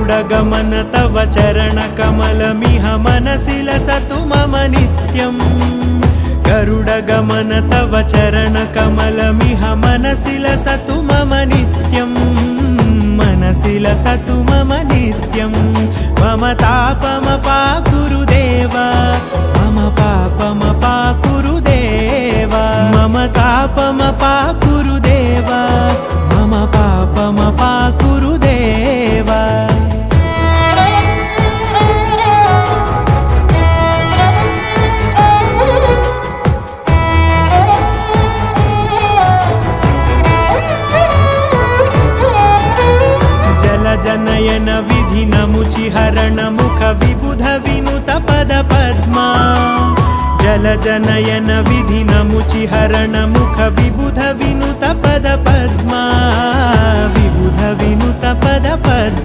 गरुडगमन तव चरणकमलमिह मनसि लसतु मम नित्यम् गरुडगमन तव चरणकमलमिह मनसि लसतु मम नित्यम् मनसि लसतु मम नित्यम् मम तापमपाकुरु देव मम पापमपाकुरु देव मम तापमपाकुरु देव मम पापमपाकुरु देव जनयन विधिनमुचिहरण मुख विबुध विनुत पद पद्मा जल जनयन विधिनमुचिहरण मुख विबुध विनुत पद पद्मा विबुध विनुत पद पद्मा